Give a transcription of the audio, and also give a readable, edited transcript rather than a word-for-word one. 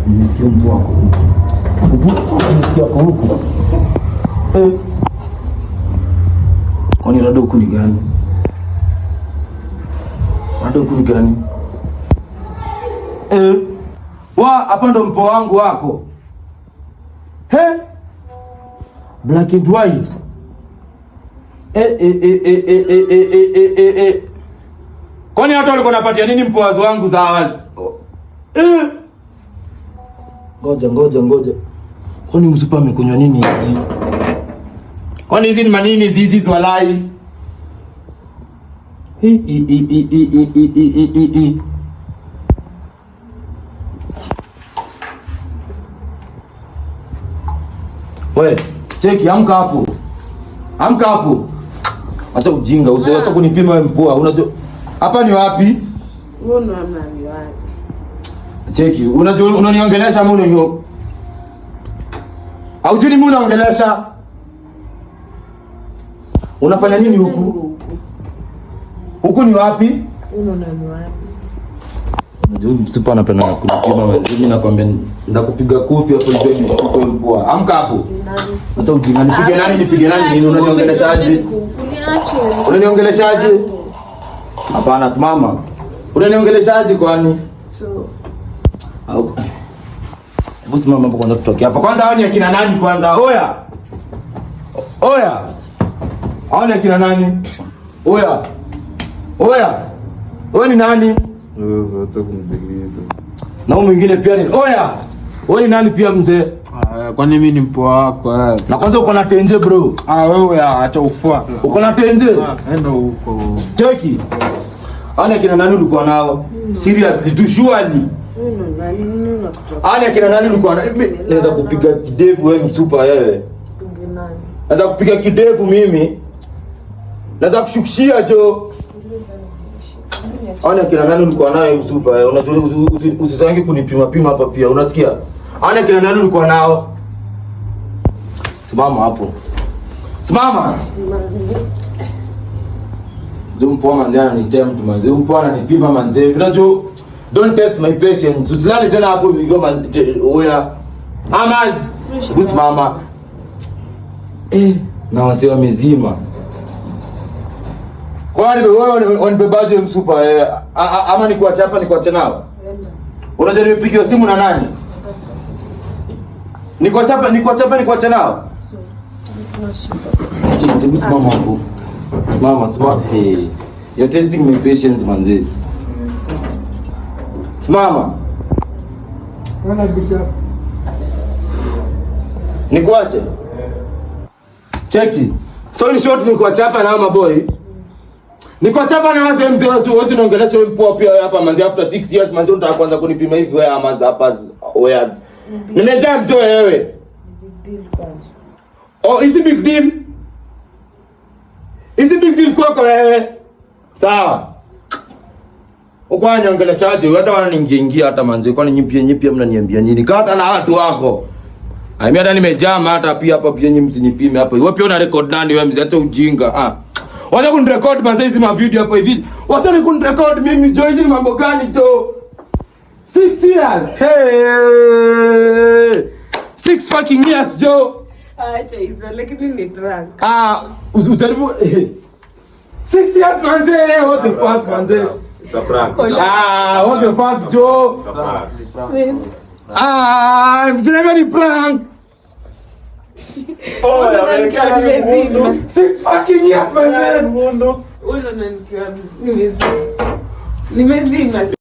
Nimesikia mtu wako huko. Nimesikia kwa huko. Kwani rado huku ni gani? Rado huku ni gani? Hapa ndo mpo wangu wako. Black and white. Kwani hata walikuwa napatia nini mpoazo wangu za awazi? Ngoja. Kwani msupa amekunywa nini hizi? Kwani hizi ni manini hizi walai? We, cheki, amka hapo. Acha ujinga, usiacha kunipima wewe mpoa. Unajua hapa ni wapi? Mbona ni wapi? Cheki, unajua unaniongelesha mbona hiyo? Haujui mbona unaongelesha? Unafanya nini huku? Huku ni wapi? Unaona ni wapi? Unajua msipa anapenda kunipima wewe. Mimi nakwambia ndakupiga kofi hapo hivi uko mpoa. Amka hapo. Hata ujinga nipige nani nini unaniongeleshaje? Unaniongeleshaje? Hapana, simama. Unaniongeleshaje kwani? Hebu simama hapo kwanza tutoke hapa. Kwanza hao ni akina nani kwanza? Oya. Hao ni akina nani? Oya. Wewe ni nani? Na mwingine pia ni oya. Wewe ni nani pia mzee? Kwani mimi ni mpoa wako? Na kwanza uko na tenje bro. Wewe acha ufuate. Uko na tenje? Enda huko. Cheki. Ana kina nani ulikuwa nao? Seriously tu surely. Ana kina nani ulikuwa nao? Naweza kupiga kidevu wewe msupa wewe. Pinge nani? Naweza kupiga kidevu mimi. Naweza kushukishia jo. Ana kina nani ulikuwa naye msupa wewe? Unajua usizange kunipima hapa pia. Unasikia? Ana kina nani ulikuwa nao? Simama hapo. Simama. Mpoa manze ananitempt manze. Mpoa ananipima manze. Unajua don't test my patience. Usilale tena hapo hivyo manze. Oya. Amaz. Usimama. Na wase wamezima. Kwani wewe wanibebaje msupa ama nikuache hapa nikuache nao? Unajua nimepigiwa simu na nani? Nikuache nao? Hebu simama hapo. Simama. Hey. You're testing my patience manze. Simama. Nikuache? Cheki. So in short nikuache hapa na maboy. Nikuache hapa na wazee mzee wote naongelesha wewe mpoa pia hapa manze after 6 years manze unataka kwanza kunipima hivi wewe ama hapa wewe. Nimejaa mtoe wewe. Big deal kwani? Is it big deal? Is big deal kwako wewe? Sawa. Uko aniongeleshaje? Hata wananiingia hata manze. Kwani nyipia mnaniambia nini? Kata na watu wako. Mimi hata nimejama hata pia hapa pia nyinyi msinipime hapa. Wewe pia una record nani wewe mzee hata ujinga. Wacha kunirecord manze hizi ma video hapa hivi. Wacha kunirecord mimi jo hizi mambo gani jo? 6 years. Hey. 6 fucking years jo. Acha hizo lakini ni prank. Ujaribu 6 years manze. What the fuck manze? It's a prank. What the fuck jo? It's a prank. Mzee ni prank. Nimezima. 6 fucking years manze. Unaona nikiwa nimezima.